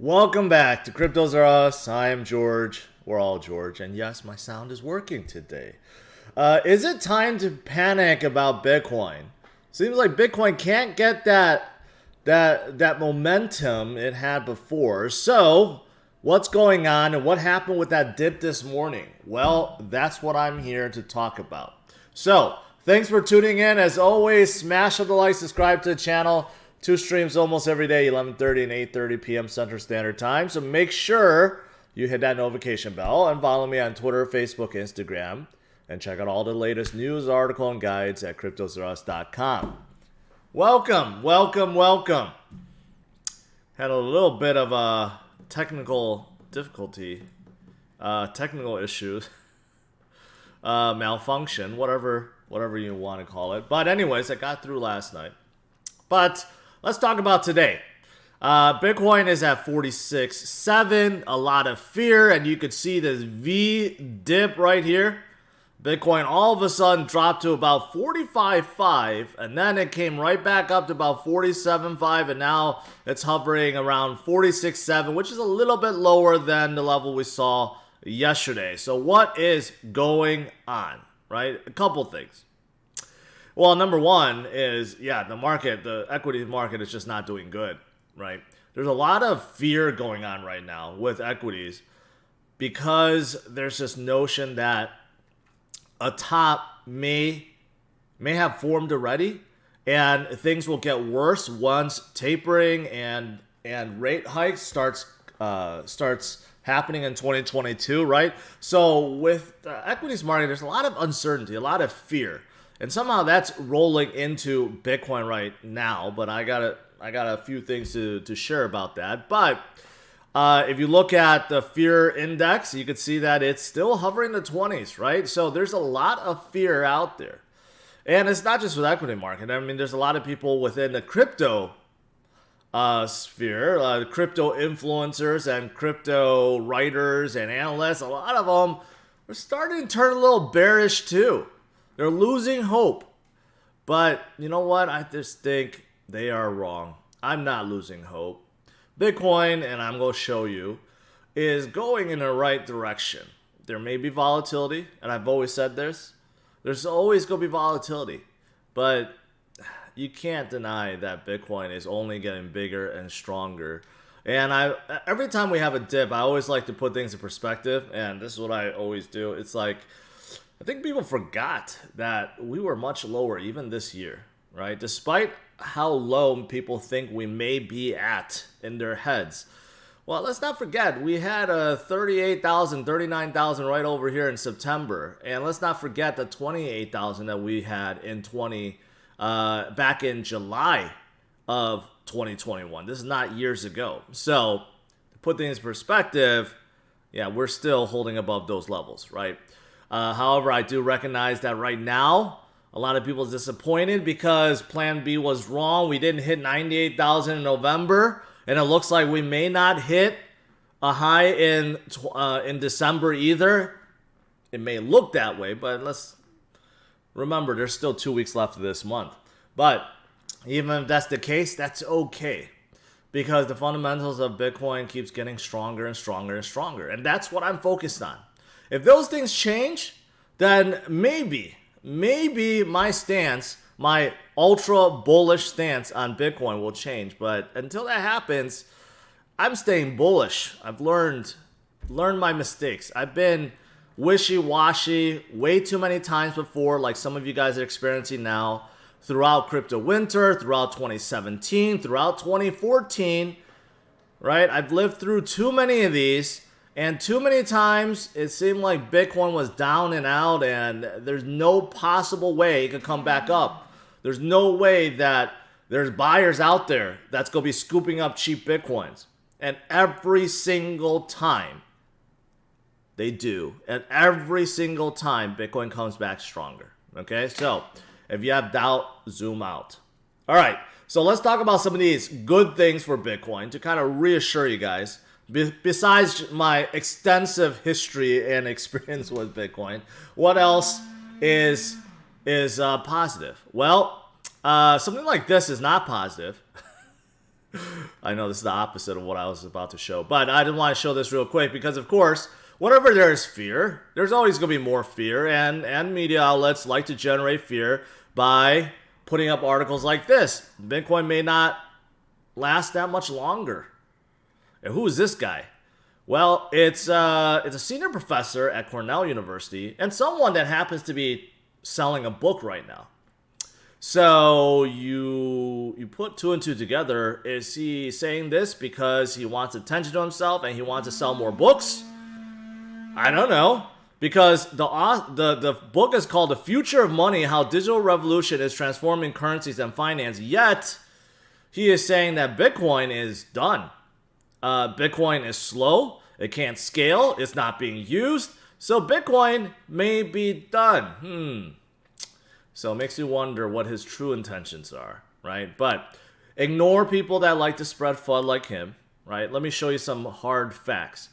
Welcome back to CryptosRUs. I am George. We're all George. And yes, my sound is working today. Is it time to panic about Bitcoin? Seems like Bitcoin can't get that momentum it had before. So, what's going on and what happened with that dip this morning? Well, that's what I'm here to talk about. So, thanks for tuning in. As always, smash up the like, subscribe to the channel. 2 streams almost every day, 11:30 and 8:30 p.m. Central Standard Time. So make sure you hit that notification bell and follow me on Twitter, Facebook, Instagram. And check out all the latest news, article, and guides at CryptosRUs.com. Welcome, welcome, welcome. Had a little bit of a technical difficulty, technical issues, malfunction, whatever you want to call it. But anyways, I got through last night. But let's talk about today. Bitcoin is at 46.7, a lot of fear, and you could see this V dip right here. Bitcoin all of a sudden dropped to about 45.5, and then it came right back up to about 47.5, and now it's hovering around 46.7, which is a little bit lower than the level we saw yesterday. So what is going on, right? A couple things. Well, number one is, the equity market is just not doing good, right? There's a lot of fear going on right now with equities because there's this notion that a top may have formed already and things will get worse once tapering and rate hikes starts happening in 2022, right? So with the equities market, there's a lot of uncertainty, a lot of fear. And somehow that's rolling into Bitcoin right now, but I got a few things to share about that. But if you look at the fear index, you can see that it's still hovering in the 20s, right? So there's a lot of fear out there. And it's not just with the equity market. I mean, there's a lot of people within the crypto sphere, crypto influencers and crypto writers and analysts. A lot of them are starting to turn a little bearish too. They're losing hope. But you know what? I just think they are wrong. I'm not losing hope. Bitcoin, and I'm going to show you, is going in the right direction. There may be volatility, and I've always said this. There's always going to be volatility. But you can't deny that Bitcoin is only getting bigger and stronger. And every time we have a dip, I always like to put things in perspective. And this is what I always do. It's like, I think people forgot that we were much lower even this year, right? Despite how low people think we may be at in their heads. Well, let's not forget, we had a 38,000, 39,000 right over here in September. And let's not forget the 28,000 that we had in back in July of 2021. This is not years ago. So, to put things in perspective, yeah, we're still holding above those levels, right? However, I do recognize that right now, a lot of people are disappointed because Plan B was wrong. We didn't hit 98,000 in November, and it looks like we may not hit a high in December either. It may look that way, but let's remember there's still 2 weeks left of this month. But even if that's the case, that's okay, because the fundamentals of Bitcoin keeps getting stronger and stronger and stronger, and that's what I'm focused on. If those things change, then maybe my stance, my ultra bullish stance on Bitcoin will change. But until that happens, I'm staying bullish. I've learned my mistakes. I've been wishy-washy way too many times before, like some of you guys are experiencing now, throughout crypto winter, throughout 2017, throughout 2014, right? I've lived through too many of these. And too many times, it seemed like Bitcoin was down and out, and there's no possible way it could come back up. There's no way that there's buyers out there that's going to be scooping up cheap Bitcoins. And every single time, they do. And every single time, Bitcoin comes back stronger. Okay? So, if you have doubt, zoom out. All right. So, let's talk about some of these good things for Bitcoin to kind of reassure you guys. Besides my extensive history and experience with Bitcoin, what else is positive? Well, something like this is not positive. I know this is the opposite of what I was about to show, but I didn't want to show this real quick because, of course, whenever there is fear, there's always going to be more fear, and media outlets like to generate fear by putting up articles like this. Bitcoin may not last that much longer. And who is this guy? Well, it's a senior professor at Cornell University and someone that happens to be selling a book right now. So you put two and two together. Is he saying this because he wants attention to himself and he wants to sell more books? I don't know. Because the book is called The Future of Money, How Digital Revolution is Transforming Currencies and Finance. Yet, he is saying that Bitcoin is done. Bitcoin is slow. It can't scale. It's not being used. So Bitcoin may be done. So it makes you wonder what his true intentions are, right? But ignore people that like to spread FUD like him, right? Let me show you some hard facts.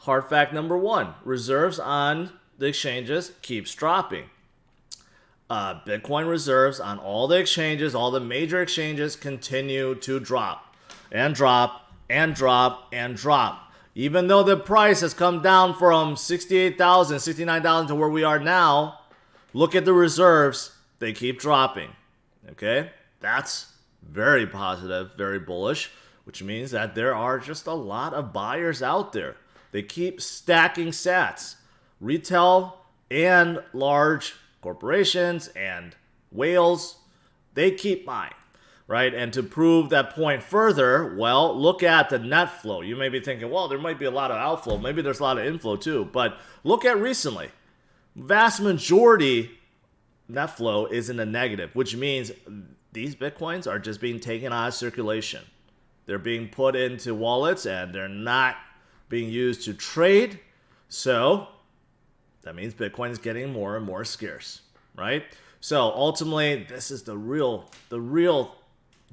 Hard fact number one, reserves on the exchanges keeps dropping. Bitcoin reserves on all the exchanges, all the major exchanges continue to drop and drop and drop and drop. Even though the price has come down from 68,000, 69,000 to where we are now, look at the reserves. They keep dropping, okay? That's very positive, very bullish, which means that there are just a lot of buyers out there. They keep stacking sats. Retail and large corporations and whales, they keep buying, right? And to prove that point further, well, look at the net flow. You may be thinking, well, there might be a lot of outflow. Maybe there's a lot of inflow too. But look at recently. Vast majority net flow is in the negative, which means these Bitcoins are just being taken out of circulation. They're being put into wallets and they're not being used to trade. So that means Bitcoin is getting more and more scarce, right? So ultimately, this is the real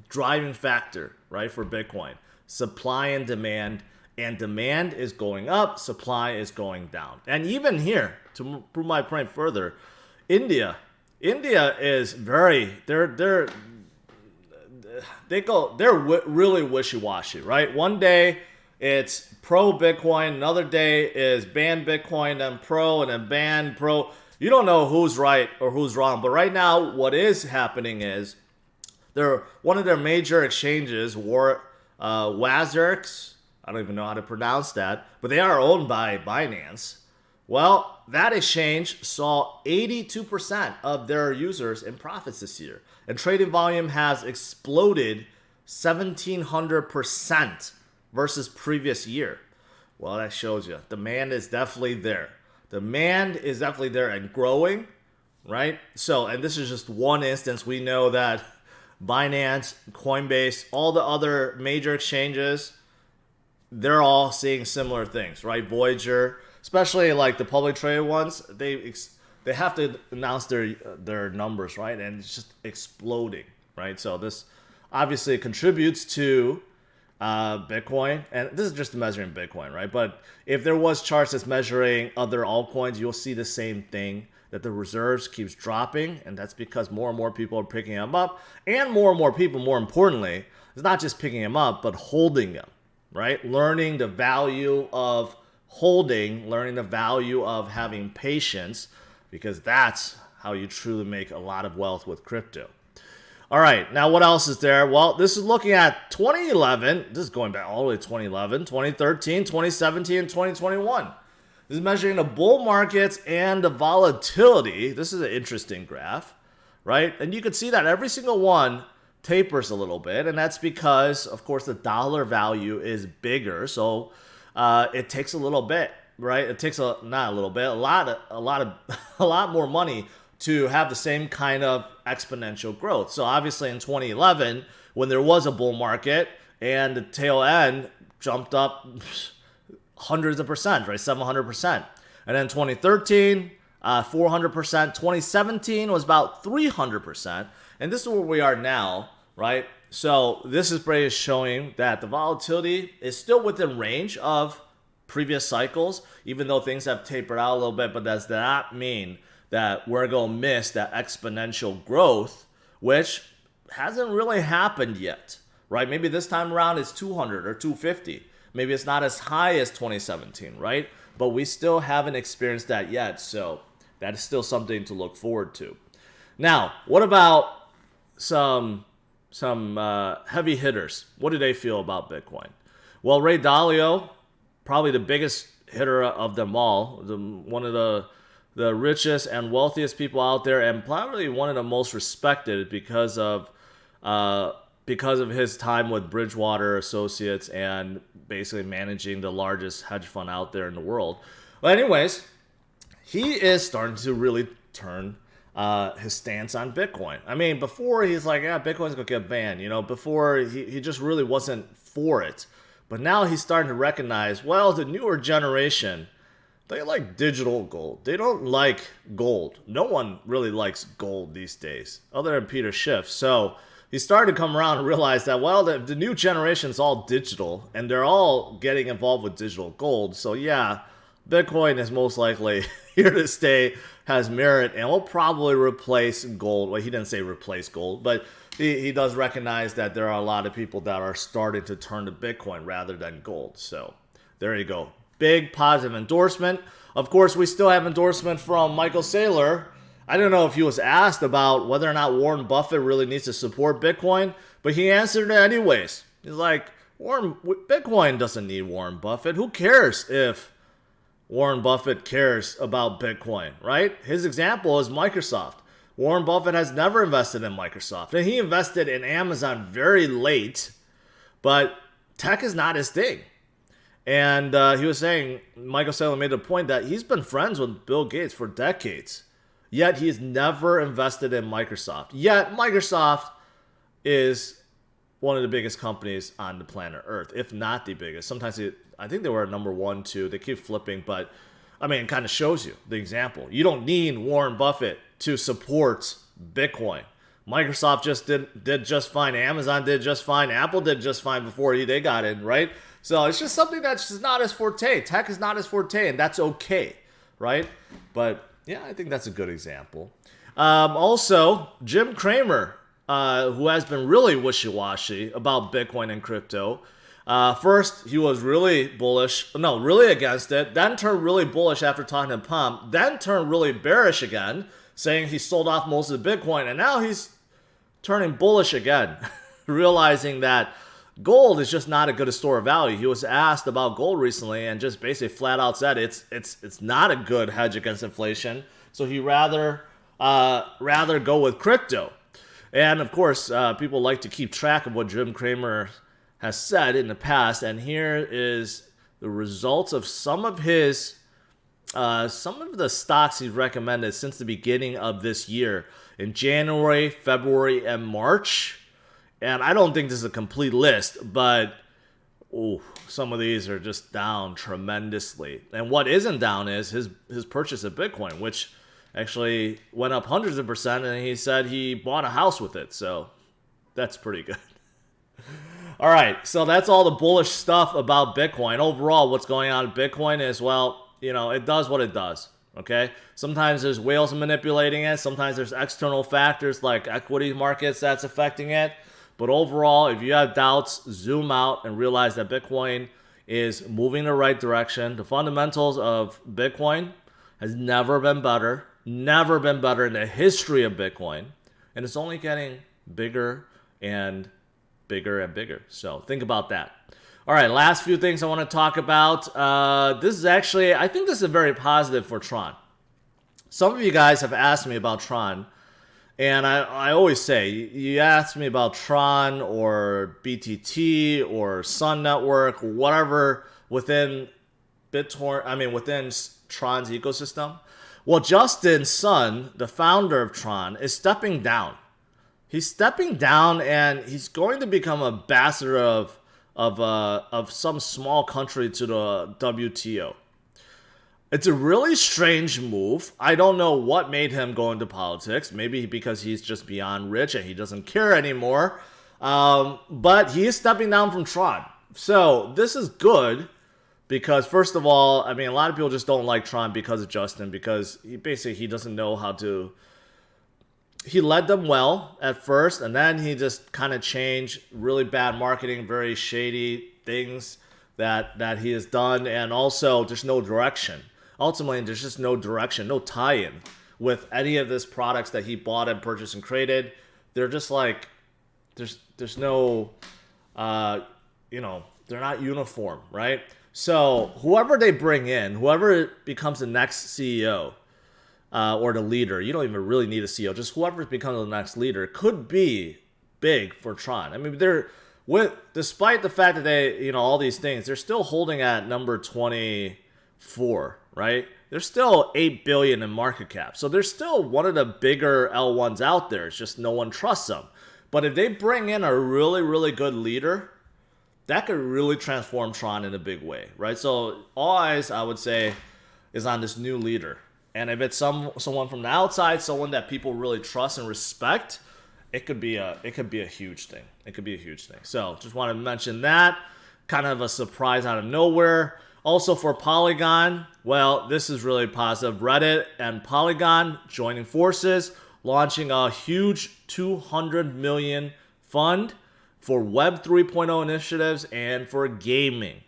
driving factor, right, for Bitcoin. Supply and demand is going up, supply is going down. And even here, to prove my point further, India is very they're really wishy-washy, right? One day it's pro Bitcoin, another day is ban Bitcoin, then pro, and then ban pro. You don't know who's right or who's wrong. But right now, what is happening is one of their major exchanges, Wazirx, I don't even know how to pronounce that, but they are owned by Binance. Well, that exchange saw 82% of their users in profits this year. And trading volume has exploded 1,700% versus previous year. Well, that shows you. Demand is definitely there. Demand is definitely there and growing, right? So, and this is just one instance. We know that Binance, Coinbase, all the other major exchanges, they're all seeing similar things, right? Voyager, especially like the public traded ones, they have to announce their numbers, right? And it's just exploding, right? So this obviously contributes to Bitcoin, and this is just measuring Bitcoin, right? But if there was charts that's measuring other altcoins, you'll see the same thing, that the reserves keeps dropping, and that's because more and more people are picking them up, and more people, more importantly, is not just picking them up, but holding them, right? Learning the value of holding, learning the value of having patience, because that's how you truly make a lot of wealth with crypto. All right, now what else is there? Well, this is looking at 2011. This is going back all the way to 2011, 2013, 2017, and 2021. This is measuring the bull markets and the volatility. This is an interesting graph, right? And you can see that every single one tapers a little bit, and that's because, of course, the dollar value is bigger, so it takes a little bit, right? It takes a lot more money to have the same kind of exponential growth. So obviously in 2011, when there was a bull market and the tail end jumped up hundreds of percent, right? 700%. And then 2013, 400%. 2017 was about 300%. And this is where we are now, right? So this is pretty showing that the volatility is still within range of previous cycles, even though things have tapered out a little bit, but does not mean that we're going to miss that exponential growth, which hasn't really happened yet, right? Maybe this time around it's 200 or 250. Maybe it's not as high as 2017, right? But we still haven't experienced that yet, so that is still something to look forward to. Now, what about some heavy hitters? What do they feel about Bitcoin? Well, Ray Dalio, probably the biggest hitter of them all, one of the richest and wealthiest people out there, and probably one of the most respected because of his time with Bridgewater Associates and basically managing the largest hedge fund out there in the world. Well, anyways, he is starting to really turn his stance on Bitcoin. I mean, before he's like, yeah, Bitcoin's gonna get banned. Before he just really wasn't for it. But now he's starting to recognize, well, the newer generation, they like digital gold. They don't like gold. No one really likes gold these days, other than Peter Schiff. So he started to come around and realize that, well, the new generation is all digital, and they're all getting involved with digital gold. So yeah, Bitcoin is most likely here to stay, has merit, and will probably replace gold. Well, he didn't say replace gold, but he does recognize that there are a lot of people that are starting to turn to Bitcoin rather than gold. So there you go. Big positive endorsement. Of course, we still have endorsement from Michael Saylor. I don't know if he was asked about whether or not Warren Buffett really needs to support Bitcoin, but he answered it anyways. He's like, Bitcoin doesn't need Warren Buffett. Who cares if Warren Buffett cares about Bitcoin, right? His example is Microsoft. Warren Buffett has never invested in Microsoft, and he invested in Amazon very late, but tech is not his thing. And he was saying, Michael Saylor made a point that he's been friends with Bill Gates for decades, yet he's never invested in Microsoft. Yet Microsoft is one of the biggest companies on the planet Earth, if not the biggest. Sometimes I think they were at number 1, 2. They keep flipping, but I mean, it kind of shows you the example. You don't need Warren Buffett to support Bitcoin. Microsoft just did just fine. Amazon did just fine. Apple did just fine before they got in, right? So it's just something that's just not his forte. Tech is not his forte, and that's okay, right? But yeah, I think that's a good example. Also, Jim Cramer, who has been really wishy-washy about Bitcoin and crypto. First, he was really against it, then turned really bullish after talking to Pump, then turned really bearish again, saying he sold off most of the Bitcoin, and now he's turning bullish again, realizing that gold is just not a good store of value. He was asked about gold recently and just basically flat out said it's not a good hedge against inflation, so he rather go with crypto. And of course, people like to keep track of what Jim Cramer has said in the past, and here is the results of some of the stocks he's recommended since the beginning of this year in January, February, and March. And I don't think this is a complete list, but some of these are just down tremendously. And what isn't down is his purchase of Bitcoin, which actually went up hundreds of percent, and he said he bought a house with it. So that's pretty good. All right, so that's all the bullish stuff about Bitcoin. Overall, what's going on with Bitcoin is, well, it does what it does, okay? Sometimes there's whales manipulating it. Sometimes there's external factors like equity markets that's affecting it. But overall, if you have doubts, zoom out and realize that Bitcoin is moving in the right direction. The fundamentals of Bitcoin has never been better in the history of Bitcoin. And it's only getting bigger and bigger and bigger. So think about that. All right, last few things I want to talk about. I think this is very positive for Tron. Some of you guys have asked me about Tron, and I always say, you ask me about Tron or BTT or Sun Network, whatever within within Tron's ecosystem. Well, Justin Sun, the founder of Tron, is stepping down. He's stepping down, and he's going to become ambassador of some small country to the WTO. It's a really strange move. I don't know what made him go into politics. Maybe because he's just beyond rich and he doesn't care anymore. But he is stepping down from Tron. So this is good because, first of all, a lot of people just don't like Tron because of Justin, because he doesn't know how to he led them well at first, and then he just kind of changed. Really bad marketing, very shady things that he has done, and also there's no direction. Ultimately, there's just no direction, no tie-in with any of these products that he bought and purchased and created. They're just like there's no they're not uniform, right? So whoever they bring in, whoever becomes the next CEO or the leader, you don't even really need a CEO. Just whoever becomes the next leader could be big for Tron. I mean, despite the fact that they, all these things, they're still holding at number 24, right? They're still 8 billion in market cap. So they're still one of the bigger L1s out there. It's just no one trusts them. But if they bring in a really, really good leader, that could really transform Tron in a big way, right? So all eyes, I would say, is on this new leader. And if it's someone from the outside, someone that people really trust and respect, it could be a huge thing. It could be a huge thing. So just want to mention that. Kind of a surprise out of nowhere. Also for Polygon, well, this is really positive. Reddit and Polygon joining forces, launching a huge 200 million fund for Web 3.0 initiatives and for gaming.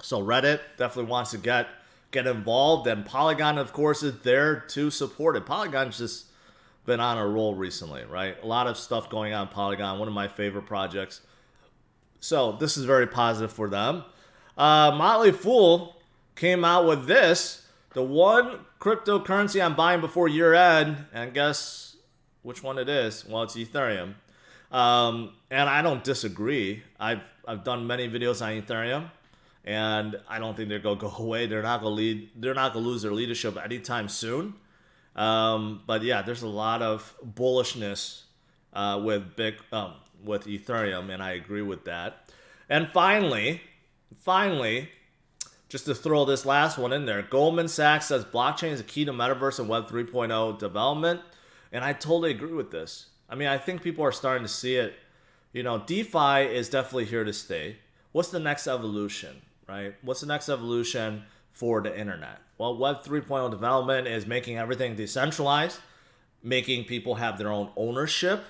So Reddit definitely wants to get involved, and Polygon, of course, is there to support it. Polygon's just been on a roll recently, right? A lot of stuff going on in Polygon, one of my favorite projects. So this is very positive for them. Motley Fool came out with this, the one cryptocurrency I'm buying before year end, and guess which one it is? Well, it's Ethereum. And I don't disagree. I've done many videos on Ethereum, and I don't think they're gonna go away. They're not gonna lose their leadership anytime soon. But yeah, there's a lot of bullishness with Ethereum, and I agree with that. And finally, just to throw this last one in there, Goldman Sachs says blockchain is a key to metaverse and Web 3.0 development, and I totally agree with this. I mean, I think people are starting to see it. DeFi is definitely here to stay. What's the next evolution, right? What's the next evolution for the internet? Well, Web 3.0 development is making everything decentralized, making people have their own ownership,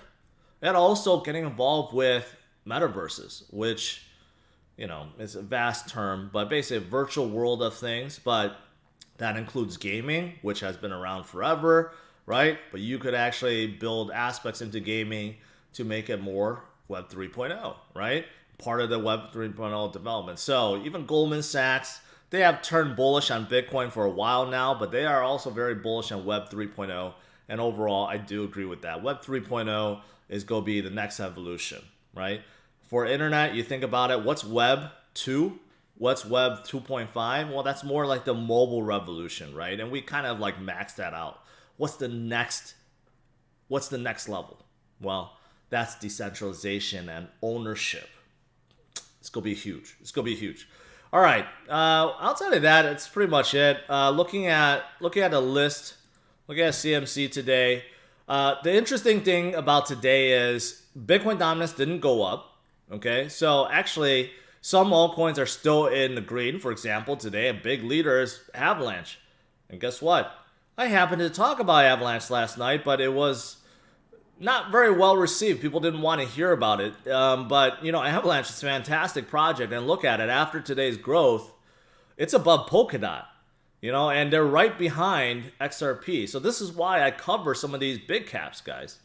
and also getting involved with metaverses, which, is a vast term, but basically a virtual world of things. But that includes gaming, which has been around forever, right? But you could actually build aspects into gaming to make it more Web 3.0, right? Part of the Web 3.0 development. So even Goldman Sachs, they have turned bullish on Bitcoin for a while now, but they are also very bullish on Web 3.0. And overall, I do agree with that. Web 3.0 is going to be the next evolution, right? For internet, you think about it, what's Web 2? What's Web 2.5? Well, that's more like the mobile revolution, right? And we kind of like maxed that out. What's the next level? Well, that's decentralization and ownership. It's going to be huge. All right. Outside of that, it's pretty much it. Looking at a list, looking at CMC today. The interesting thing about today is Bitcoin dominance didn't go up. Okay, so actually, some altcoins are still in the green. For example, today a big leader is Avalanche, and guess what? I happened to talk about Avalanche last night, but it was not very well received. People didn't want to hear about it. But Avalanche is a fantastic project, and look at it. After today's growth, it's above Polkadot, and they're right behind XRP. So this is why I cover some of these big caps, guys,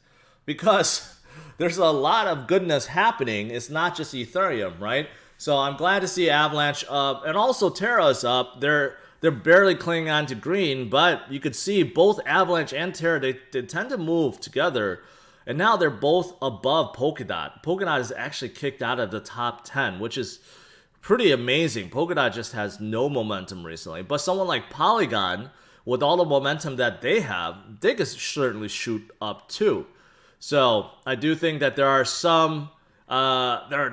because there's a lot of goodness happening. It's not just Ethereum, right? So I'm glad to see Avalanche up, and also Terra is up. They're barely clinging on to green, but you could see both Avalanche and Terra, they tend to move together. And now they're both above Polkadot. Polkadot is actually kicked out of the top 10, which is pretty amazing. Polkadot just has no momentum recently. But someone like Polygon, with all the momentum that they have, they could certainly shoot up too. So I do think that there are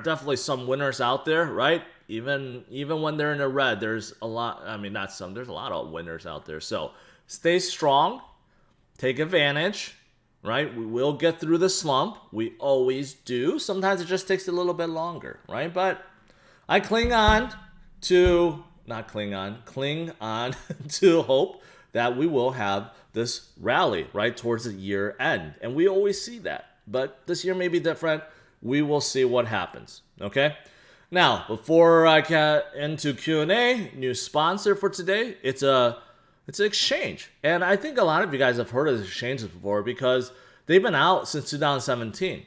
definitely some winners out there, right? Even when they're in the red, there's a lot. I mean, not some. There's a lot of winners out there. So stay strong, take advantage, right? We will get through the slump. We always do. Sometimes it just takes a little bit longer, right? But I cling on to hope that we will have this rally right towards the year end. And we always see that. But this year may be different. We will see what happens. Okay? Now, before I get into Q&A, new sponsor for today, it's an exchange. And I think a lot of you guys have heard of this exchanges before because they've been out since 2017.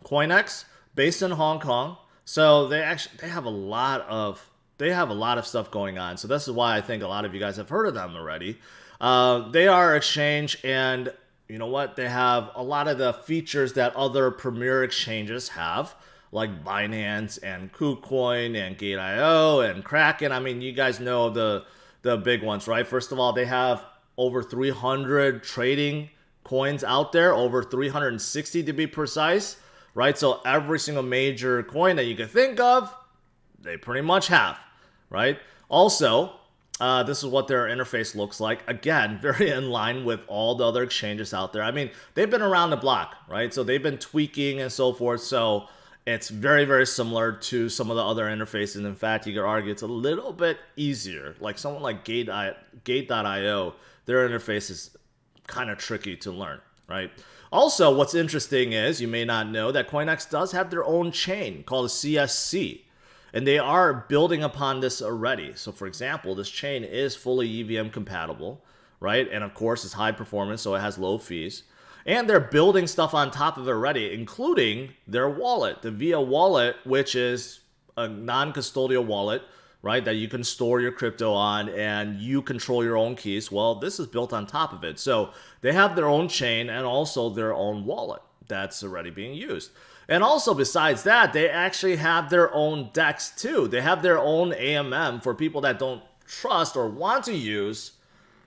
CoinEx, based in Hong Kong. So they have a lot of stuff going on. So this is why I think a lot of you guys have heard of them already. They are exchange, and you know what? They have a lot of the features that other premier exchanges have, like Binance and KuCoin and Gate.io and Kraken. I mean, you guys know the big ones, right? First of all, they have over 300 trading coins out there, over 360 to be precise, right? So every single major coin that you can think of, they pretty much have, right? Also, this is what their interface looks like. Again, very in line with all the other exchanges out there. I mean, they've been around the block, right? So they've been tweaking and so forth. So it's very, very similar to some of the other interfaces. In fact, you could argue it's a little bit easier. Like someone like Gate.io, their interface is kind of tricky to learn, right? Also, what's interesting is, you may not know that CoinEx does have their own chain called a CSC. And they are building upon this already. So for example, this chain is fully EVM compatible, right? And of course, it's high performance, so it has low fees. And they're building stuff on top of it already, including their wallet, the Via wallet, which is a non-custodial wallet, right? That you can store your crypto on and you control your own keys. Well, this is built on top of it. So they have their own chain and also their own wallet that's already being used. And also, besides that, they actually have their own DEX too. They have their own AMM for people that don't trust or want to use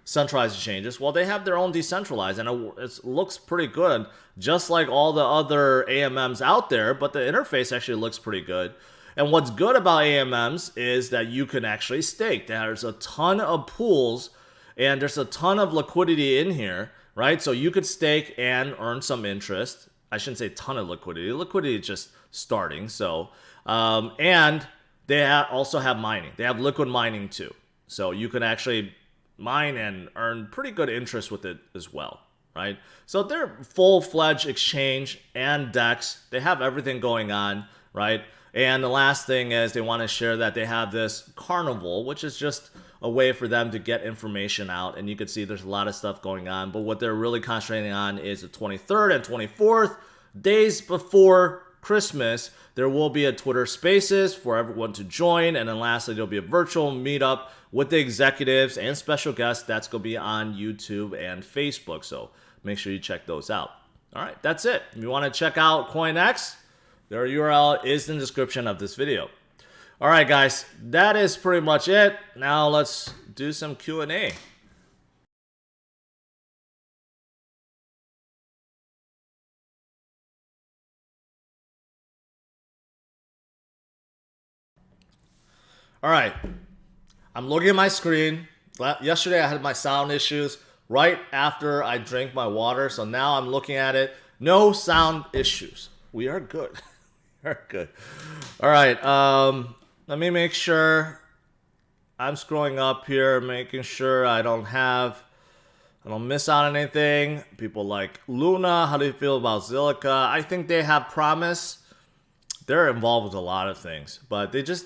centralized exchanges. Well, they have their own decentralized, and it looks pretty good, just like all the other AMMs out there, but the interface actually looks pretty good. And what's good about AMMs is that you can actually stake. There's a ton of pools, and there's a ton of liquidity in here, right? So you could stake and earn some interest. I shouldn't say ton of liquidity. Liquidity is just starting. So, and they also have mining. They have liquid mining too. So you can actually mine and earn pretty good interest with it as well, right? So they're full-fledged exchange and DEX. They have everything going on, right? And the last thing is they want to share that they have this carnival, which is just a way for them to get information out. And you can see there's a lot of stuff going on. But what they're really concentrating on is the 23rd and 24th, days before Christmas. There will be a Twitter Spaces for everyone to join. And then lastly, there'll be a virtual meetup with the executives and special guests. That's going to be on YouTube and Facebook. So make sure you check those out. All right, that's it. If you want to check out CoinEx, their URL is in the description of this video. All right, guys, that is pretty much it. Now let's do some Q&A. All right, I'm looking at my screen. Yesterday I had my sound issues right after I drank my water, so now I'm looking at it. No sound issues. We are good. We are good. All right, let me make sure I'm scrolling up here, making sure I don't miss out on anything. People like Luna, how do you feel about Zilliqa? I think they have promise. They're involved with a lot of things, but they don't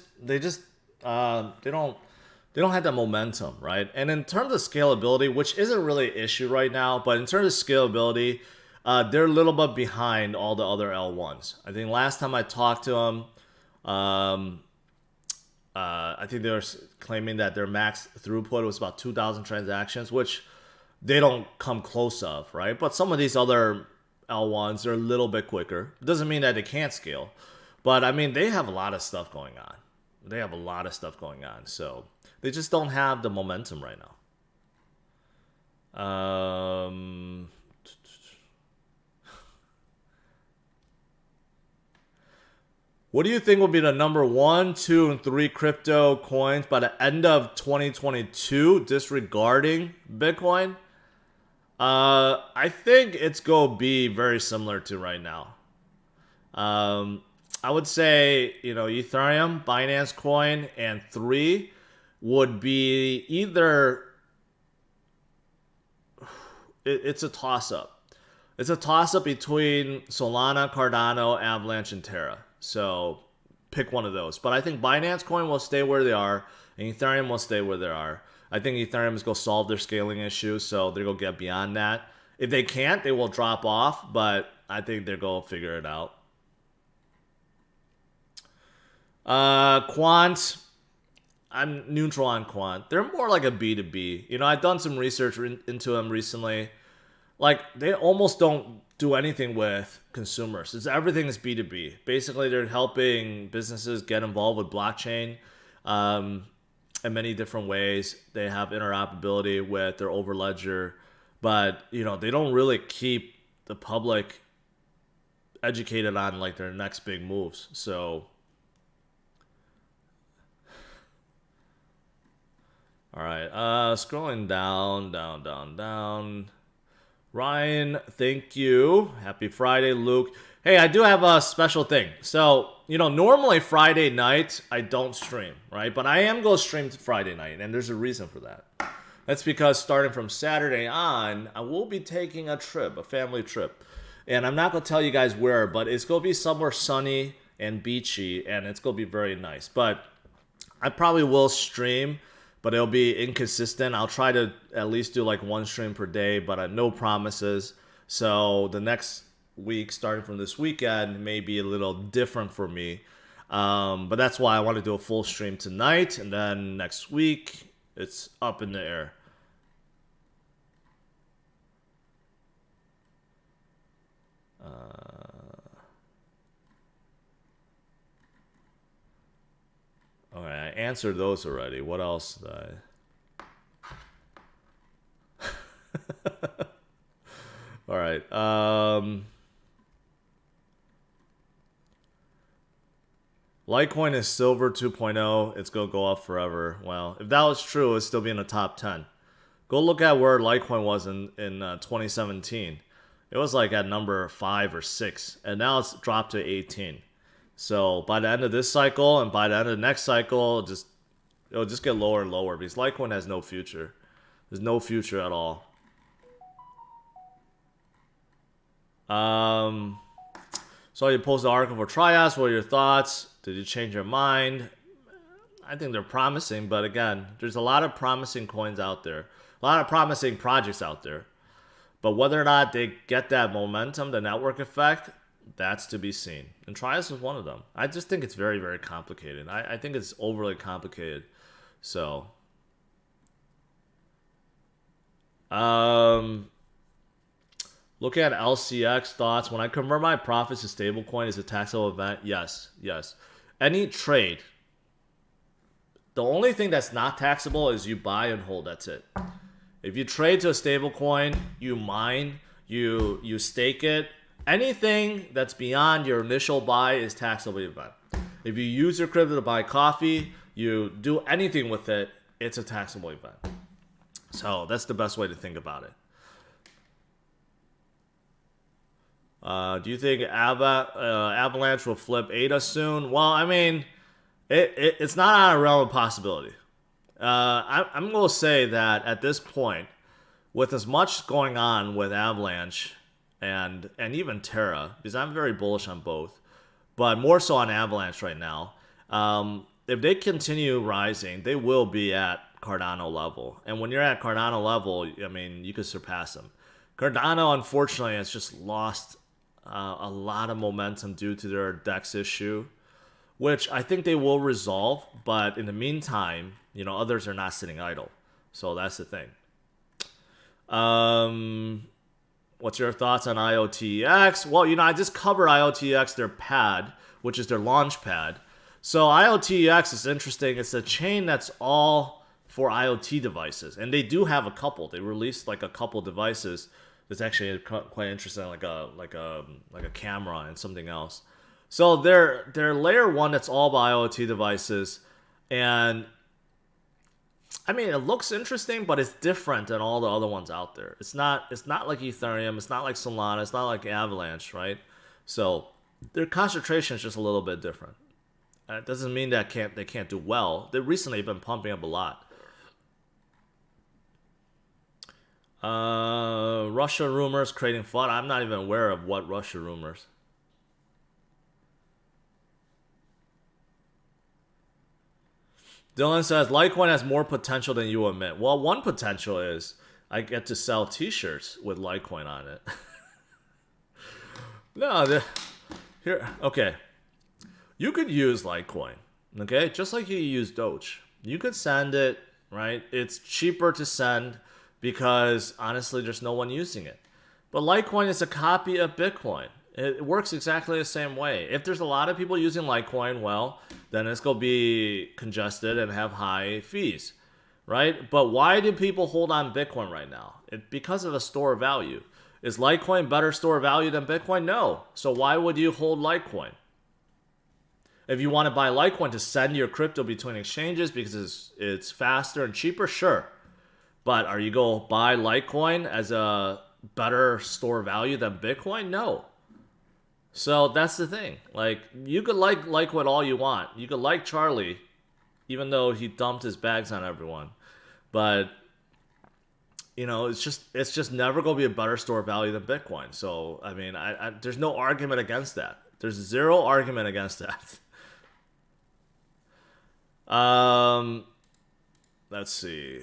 have that momentum, right? And in terms of scalability, which isn't really an issue right now, but in terms of scalability, they're a little bit behind all the other L1s. I think last time I talked to them, I think they were claiming that their max throughput was about 2,000 transactions, which they don't come close of, right? But some of these other L1s are a little bit quicker. It doesn't mean that they can't scale, but I mean, they have a lot of stuff going on. They have a lot of stuff going on, so they just don't have the momentum right now. What do you think will be the number 1, 2, and 3 crypto coins by the end of 2022, disregarding Bitcoin? I think it's going to be very similar to right now. I would say, Ethereum, Binance Coin, and 3 would be either it's a toss-up. It's a toss-up between Solana, Cardano, Avalanche, and Terra. So pick one of those. But I think Binance Coin will stay where they are, and Ethereum will stay where they are. I think Ethereum is going to solve their scaling issue, so they're going to get beyond that. If they can't, they will drop off, but I think they're going to figure it out. Quant, I'm neutral on Quant. They're more like a B2B. You know, I've done some research into them recently. Like, they almost don't do anything with consumers. Everything is B2B. Basically, they're helping businesses get involved with blockchain in many different ways. They have interoperability with their Overledger, but, you know, they don't really keep the public educated on, like, their next big moves. So, all right, scrolling down. Ryan, thank you. Happy Friday, Luke. Hey, I do have a special thing. So, you know, normally Friday night, I don't stream, right? But I am going to stream Friday night, and there's a reason for that. That's because starting from Saturday on, I will be taking a trip, a family trip. And I'm not going to tell you guys where, but it's going to be somewhere sunny and beachy, and it's going to be very nice. But I probably will stream, but it'll be inconsistent. I'll try to at least do like one stream per day, but no promises. So the next week, starting from this weekend, may be a little different for me. But that's why I want to do a full stream tonight, and then next week, it's up in the air. All right, I answered those already. What else did I? All right. Litecoin is silver 2.0. It's going to go up forever. Well, if that was true, it'd still be in the top 10. Go look at where Litecoin was in 2017. It was like at number 5 or 6, and now it's dropped to 18. So by the end of this cycle and by the end of the next cycle, it'll just get lower and lower because Litecoin has no future. There's no future at all. So you posted an article for Trias. What are your thoughts? Did you change your mind? I think they're promising, but again, there's a lot of promising coins out there. A lot of promising projects out there. But whether or not they get that momentum, the network effect, that's to be seen. And Trias is one of them. I just think it's very, very complicated. I think it's overly complicated. So, looking at LCX thoughts. When I convert my profits to stablecoin, is a taxable event? Yes. Any trade. The only thing that's not taxable is you buy and hold. That's it. If you trade to a stablecoin, you mine, you stake it. Anything that's beyond your initial buy is taxable event. If you use your crypto to buy coffee, you do anything with it, it's a taxable event. So that's the best way to think about it. Do you think Avalanche will flip ADA soon? Well, I mean, it's not out of realm of possibility. I'm going to say that at this point, with as much going on with Avalanche and even Terra, because I'm very bullish on both, but more so on Avalanche right now, if they continue rising, they will be at Cardano level. And when you're at Cardano level, I mean, you could surpass them. Cardano, unfortunately, has just lost a lot of momentum due to their DEX issue, which I think they will resolve. But in the meantime, you know, others are not sitting idle. So that's the thing. What's your thoughts on IOTX? Well, you know, I just covered IOTX, their pad, which is their launch pad. So IOTX is interesting. It's a chain that's all for IoT devices, and they do have a couple. They released like a couple devices that's actually quite interesting, like a camera and something else. So they're layer one that's all by IoT devices, and I mean, it looks interesting, but it's different than all the other ones out there. It's not like Ethereum, it's not like Solana, it's not like Avalanche, right? So their concentration is just a little bit different. It doesn't mean that they can't do well. They recently been pumping up a lot. Russia rumors creating FUD. I'm not even aware of what Russia rumors. Dylan says Litecoin has more potential than you admit. Well, one potential is I get to sell T-shirts with Litecoin on it. No, here. Okay, you could use Litecoin. Okay, just like you use Doge. You could send it. Right? It's cheaper to send because honestly, there's no one using it. But Litecoin is a copy of Bitcoin. It works exactly the same way. If there's a lot of people using Litecoin, well, then it's going to be congested and have high fees, right? But why do people hold on Bitcoin right now? Because of a store of value. Is Litecoin better store of value than Bitcoin? No. So why would you hold Litecoin? If you want to buy Litecoin to send your crypto between exchanges because it's faster and cheaper, sure. But are you going to buy Litecoin as a better store value than Bitcoin? No. So that's the thing. Like, you could like Litecoin all you want. You could like Charlie, even though he dumped his bags on everyone. But, you know, it's just never going to be a better store value than Bitcoin. So, I mean, there's no argument against that. There's zero argument against that. Let's see.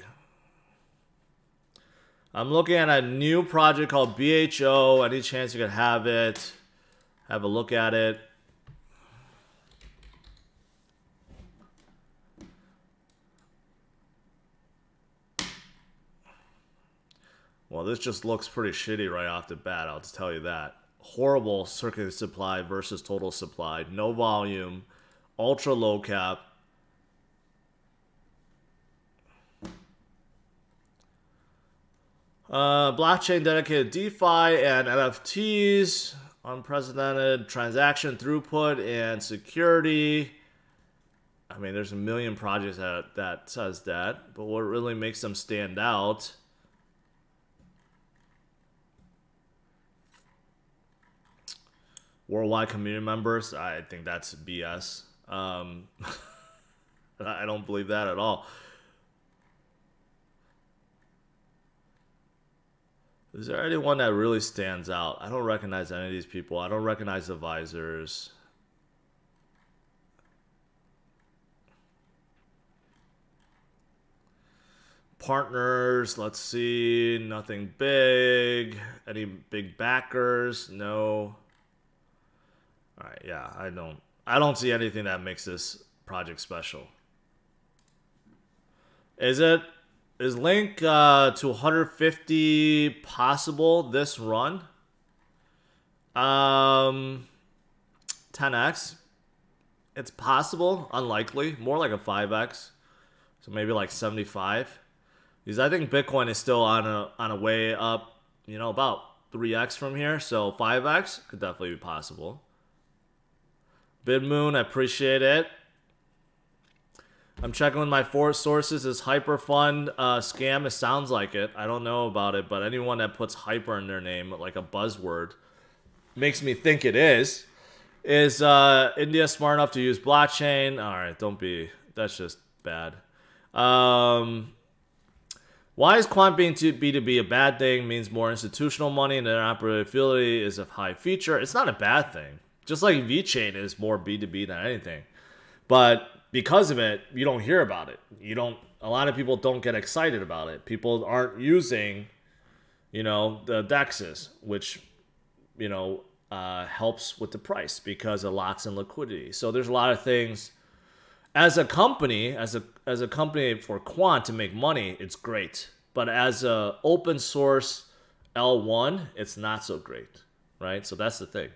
I'm looking at a new project called BHO. Any chance you could have it? Have a look at it. Well, this just looks pretty shitty right off the bat, I'll just tell you that. Horrible circuit supply versus total supply. No volume. Ultra low cap. Blockchain dedicated DeFi and NFTs, unprecedented transaction throughput and security. I mean, there's a million projects that says that, but what really makes them stand out? Worldwide community members, I think that's BS. I don't believe that at all. Is there anyone that really stands out? I don't recognize any of these people. I don't recognize the visors. Partners, let's see. Nothing big. Any big backers? No. All right, yeah, I don't see anything that makes this project special. Is Link to 150 possible this run? 10x. It's possible, unlikely, more like a 5x. So maybe like 75. Because I think Bitcoin is still on a way up, you know, about 3x from here. So 5x could definitely be possible. BidMoon, I appreciate it. I'm checking with my sources. Is Hyperfund scam? It sounds like it. I don't know about it, but anyone that puts hyper in their name, like a buzzword, makes me think it is. Is India smart enough to use blockchain? All right, don't be. That's just bad. Why is quant being B2B a bad thing? Means more institutional money and interoperability is a high feature. It's not a bad thing. Just like VeChain is more B2B than anything. But because of it, you don't hear about it. A lot of people don't get excited about it. People aren't using, you know, the DEXs, which, you know, helps with the price because it locks in liquidity. So there's a lot of things. As a company, as a company for quant to make money, it's great. But as a open source L1, it's not so great, right? So that's the thing.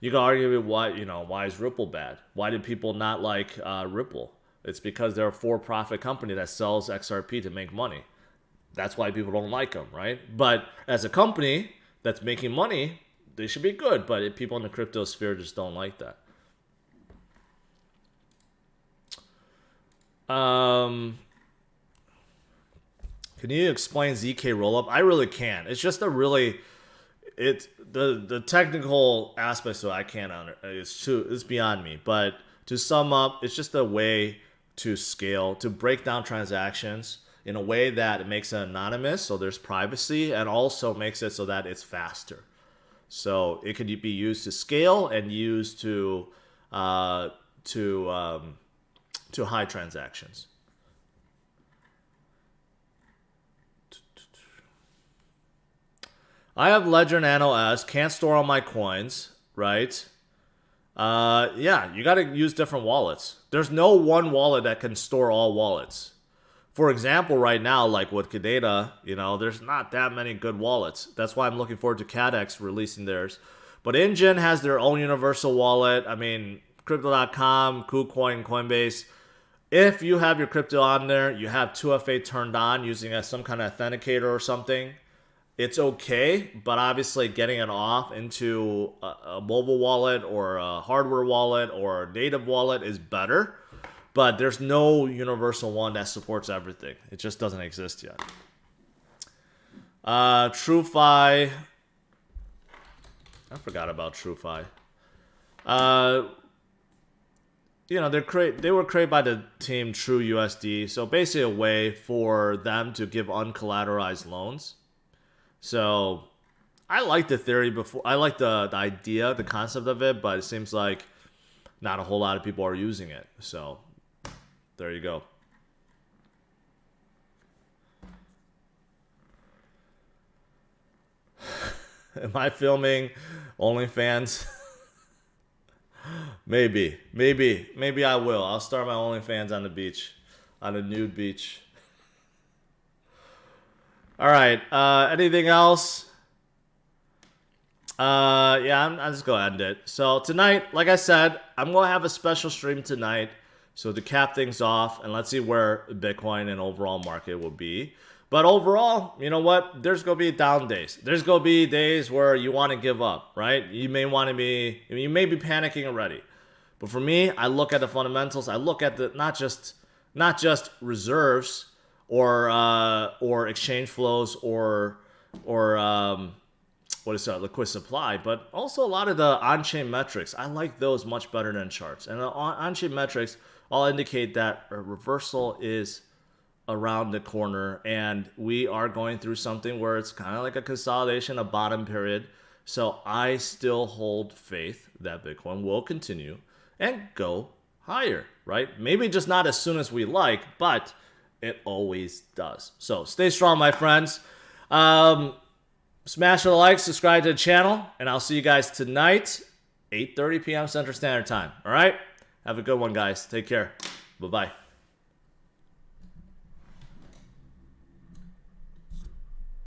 You can argue why is Ripple bad? Why did people not like Ripple? It's because they're a for-profit company that sells XRP to make money. That's why people don't like them, right? But as a company that's making money, they should be good. But people in the crypto sphere just don't like that. Can you explain ZK rollup? I really can't. It's just the technical aspects of it I can't it's beyond me. But to sum up, it's just a way to scale, to break down transactions in a way that it makes it anonymous, so there's privacy, and also makes it so that it's faster. So it could be used to scale and used to high transactions. I have Ledger Nano S, can't store all my coins, right? Yeah, you got to use different wallets. There's no one wallet that can store all wallets. For example, right now, like with Kadena, you know, there's not that many good wallets. That's why I'm looking forward to CatEx releasing theirs. But InGen has their own universal wallet. I mean, Crypto.com, KuCoin, Coinbase. If you have your crypto on there, you have 2FA turned on using as some kind of authenticator or something, it's okay, but obviously getting it off into a mobile wallet or a hardware wallet or a native wallet is better. But there's no universal one that supports everything. It just doesn't exist yet. TrueFi. I forgot about TrueFi. You know, they were created by the team TrueUSD. So basically a way for them to give uncollateralized loans. So I like the theory before. I like the idea, the concept of it, but it seems like not a whole lot of people are using it. So there you go. Am I filming OnlyFans? Maybe I will. I'll start my OnlyFans on the beach, on a nude beach. All right. Anything else? Yeah, I'm just gonna end it. So tonight, like I said, I'm gonna have a special stream tonight. So to cap things off, and let's see where Bitcoin and overall market will be. But overall, you know what? There's gonna be down days. There's gonna be days where you want to give up, right? You may be panicking already. But for me, I look at the fundamentals. I look at the not just reserves or exchange flows or liquid supply, but also a lot of the on-chain metrics. I like those much better than charts. And the on-chain metrics all indicate that a reversal is around the corner, and we are going through something where it's kind of like a consolidation, a bottom period. So I still hold faith that Bitcoin will continue and go higher, right? Maybe just not as soon as we like, but it always does. So stay strong, my friends. Smash the like, subscribe to the channel, and I'll see you guys tonight, 8:30 p.m. Central Standard Time. All right? Have a good one, guys. Take care. Bye-bye.